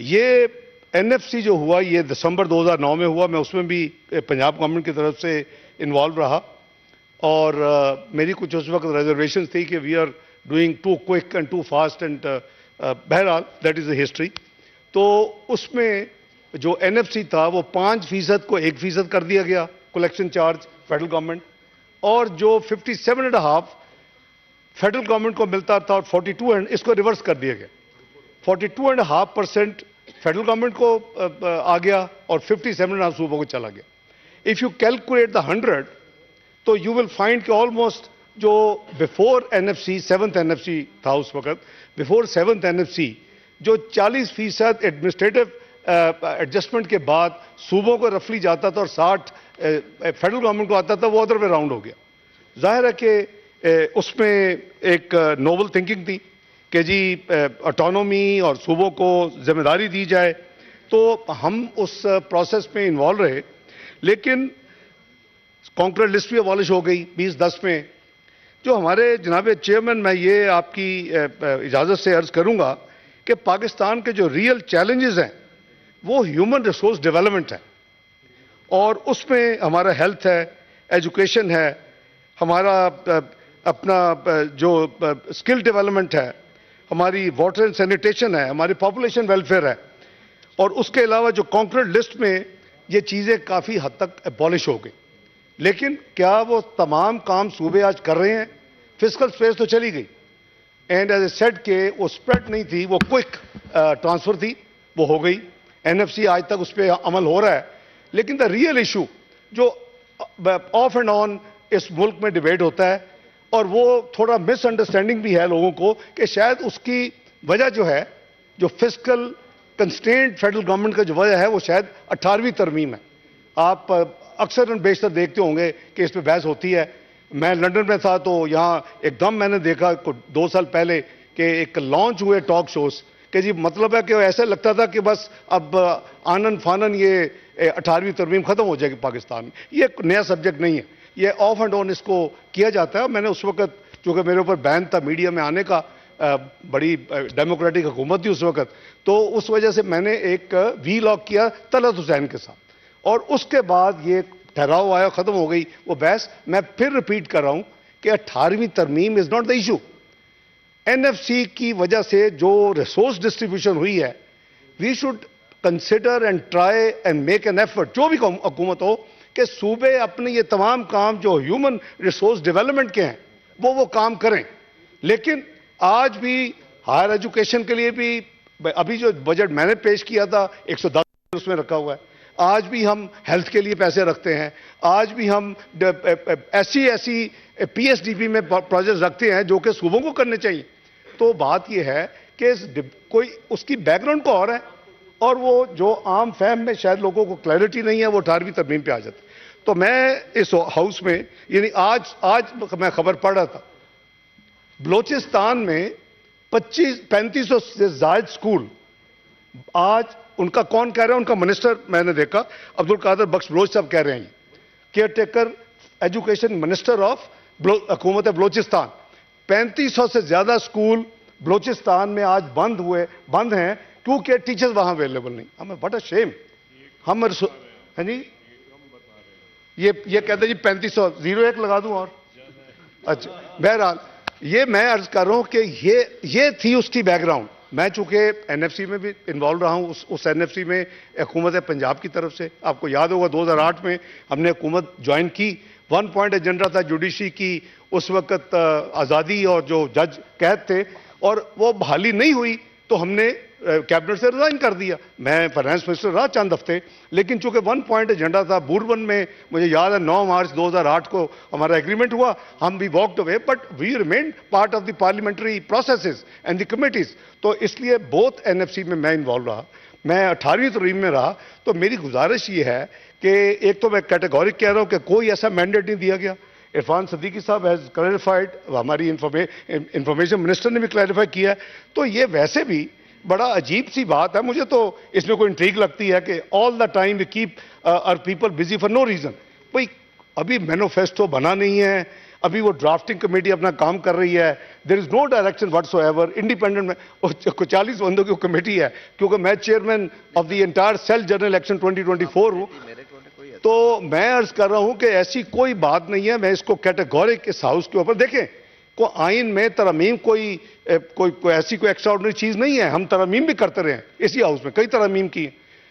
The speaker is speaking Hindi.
ये एनएफसी जो हुआ ये दिसंबर 2009 में हुआ। मैं उसमें भी पंजाब गवर्नमेंट की तरफ से इन्वॉल्व रहा और मेरी कुछ उस वक्त रिजर्वेशन थी कि we are doing too quick and too fast and बहरहाल दैट इज़ द हिस्ट्री। तो उसमें जो एनएफसी था वो 5% को 1% कर दिया गया कलेक्शन चार्ज फेडरल गवर्नमेंट, और जो 57.5 फेडरल गवर्नमेंट को मिलता था और 42 एंड इसको रिवर्स कर दिया गया। 42.5% फेडरल गवर्नमेंट को आ गया और 57.5 सूबों को चला गया। इफ यू कैलकुलेट द 100 तो यू विल फाइंड कि ऑलमोस्ट जो बिफोर एनएफसी 7th एनएफसी था उस वक्त, बिफोर 7th एनएफसी जो 40% एडमिनिस्ट्रेटिव एडजस्टमेंट के बाद सूबों को रफली जाता था और 60 फेडरल गवर्नमेंट को आता था, वो अदर वे राउंड हो गया। जाहिर है कि उसमें एक नोबल थिंकिंग थी कि जी ऑटोनॉमी और सूबों को जिम्मेदारी दी जाए, तो हम उस प्रोसेस में इन्वॉल्व रहे। लेकिन कॉन्करेंट लिस्ट भी अबॉलिश हो गई 2010 में। जो हमारे जनाब चेयरमैन, मैं ये आपकी इजाज़त से अर्ज़ करूंगा कि पाकिस्तान के जो रियल चैलेंजेस हैं वो ह्यूमन रिसोर्स डेवलपमेंट है, और उसमें हमारा हेल्थ है, एजुकेशन है, हमारा अपना जो स्किल डेवलपमेंट है, हमारी वाटर एंड सैनिटेशन है, हमारी पॉपुलेशन वेलफेयर है, और उसके अलावा जो कॉन्करेंट लिस्ट में ये चीज़ें काफ़ी हद तक अबॉलिश हो गई। लेकिन क्या वो तमाम काम सूबे आज कर रहे हैं? फिस्कल स्पेस तो चली गई, एंड एज ए सेड के वो स्प्रेड नहीं थी, वो क्विक ट्रांसफर थी, वो हो गई। एनएफसी आज तक उस पर अमल हो रहा है। लेकिन द रियल इशू जो ऑफ एंड ऑन इस मुल्क में डिबेट होता है, और वो थोड़ा मिसअंडरस्टैंडिंग भी है लोगों को कि शायद उसकी वजह जो है, जो फिस्कल कंस्ट्रेंट फेडरल गवर्नमेंट का जो वजह है, वो शायद 18वीं तरमीम है। आप अक्सर बेशतर देखते होंगे कि इस पर बहस होती है। मैं लंदन में था तो यहाँ एकदम मैंने देखा 2 साल पहले कि एक लॉन्च हुए टॉक शोज कि जी मतलब है कि ऐसा लगता था कि बस अब आनन फानन ये 18वीं तरमीम खत्म हो जाएगी पाकिस्तान में। ये एक नया सब्जेक्ट नहीं है, ये ऑफ एंड ऑन इसको किया जाता है। मैंने उस वक्त, चूंकि मेरे ऊपर बैन था मीडिया में आने का, बड़ी डेमोक्रेटिक हुकूमत थी उस वक्त, तो उस वजह से मैंने एक वीलॉग किया तलत हुसैन के साथ, और उसके बाद ये ठहराव आया, खत्म हो गई वो बहस। मैं फिर रिपीट कर रहा हूं कि 18वीं तरमीम is not the issue. NFC की वजह से जो रिसोर्स डिस्ट्रीब्यूशन हुई है, we should consider and try and make an effort, जो भी हुकूमत हो, कि सूबे अपने ये तमाम काम जो ह्यूमन रिसोर्स डेवलपमेंट के हैं वो काम करें। लेकिन आज भी हायर एजुकेशन के लिए भी अभी जो बजट मैंने पेश किया था 110 उसमें रखा हुआ है। आज भी हम हेल्थ के लिए पैसे रखते हैं, आज भी हम ऐसी पीएसडीपी में प्रोजेक्ट रखते हैं जो कि सूबों को करने चाहिए। तो बात यह है कि कोई उसकी बैकग्राउंड को और है, और वो जो आम फहम में शायद लोगों को क्लैरिटी नहीं है, वो 18वीं तरमीम पे आ जाती। तो मैं इस हाउस में, यानी आज मैं खबर पढ़ रहा था, बलोचिस्तान में 3500 से ज्यादा स्कूल आज, उनका कौन कह रहा है, उनका मिनिस्टर मैंने देखा, अब्दुल कादर बख्श बलोच साहब कह रहे हैं, care taker education minister of हुकूमत बलोचिस्तान। 3500 से ज्यादा स्कूल बलोचिस्तान में आज बंद हैं क्योंकि टीचर्स वहां अवेलेबल नहीं। हमें व्हाट अ शेम। हम हाँ जी, ये कहते जी 3500 01 लगा दूं और अच्छा। बहरहाल ये मैं अर्ज कर रहा हूं कि ये थी उसकी बैकग्राउंड। मैं चूंकि एनएफसी में भी इन्वॉल्व रहा हूं, उस एनएफसी में हुकूमत पंजाब की तरफ से, आपको याद होगा 2008 में हमने हुकूमत ज्वाइन की। 1 पॉइंट एजेंडा था जुडिशरी की, उस वक्त आज़ादी और जो जज कैद थे, और वो बहाली नहीं हुई तो हमने कैबिनेट से रिजाइन कर दिया। मैं फाइनेंस मिनिस्टर रहा चंद हफ्ते, लेकिन चूंकि 1 पॉइंट एजेंडा था, बुरबन में मुझे याद है 9 मार्च 2008 को हमारा एग्रीमेंट हुआ, हम भी walked away, but we remain part of the parliamentary processes and the committees. तो इसलिए बोथ एनएफसी में मैं इन्वॉल्व रहा, मैं 18वीं तरमीम में रहा। तो मेरी गुजारिश ये है कि एक तो मैं कैटेगोरिक कह रहा हूं कि कोई ऐसा मैंडेट नहीं दिया गया। इरफान सदीकी साहब हैज क्लैरिफाइड, हमारी इंफॉर्मेशन मिनिस्टर ने भी क्लैरिफाई किया। तो ये वैसे भी बड़ा अजीब सी बात है, मुझे तो इसमें कोई इंट्रिग लगती है कि all the time we keep our people busy for no reason. भाई अभी मैनिफेस्टो बना नहीं है, अभी वो ड्राफ्टिंग कमेटी अपना काम कर रही है, there is no direction whatsoever, independent में 40 बंदों की कमेटी है, क्योंकि मैं chairman of the entire cell general election 2024 हूं। तो मैं अर्ज कर रहा हूं कि ऐसी कोई बात नहीं है, मैं इसको कैटेगोरिक इस हाउस के ऊपर देखें को आइन में तरमीम कोई ऐसी कोई एक्स्ट्रा ऑर्डिनरी चीज नहीं है, हम तरमीम भी करते रहे हैं इसी हाउस में, कई तरमीम की।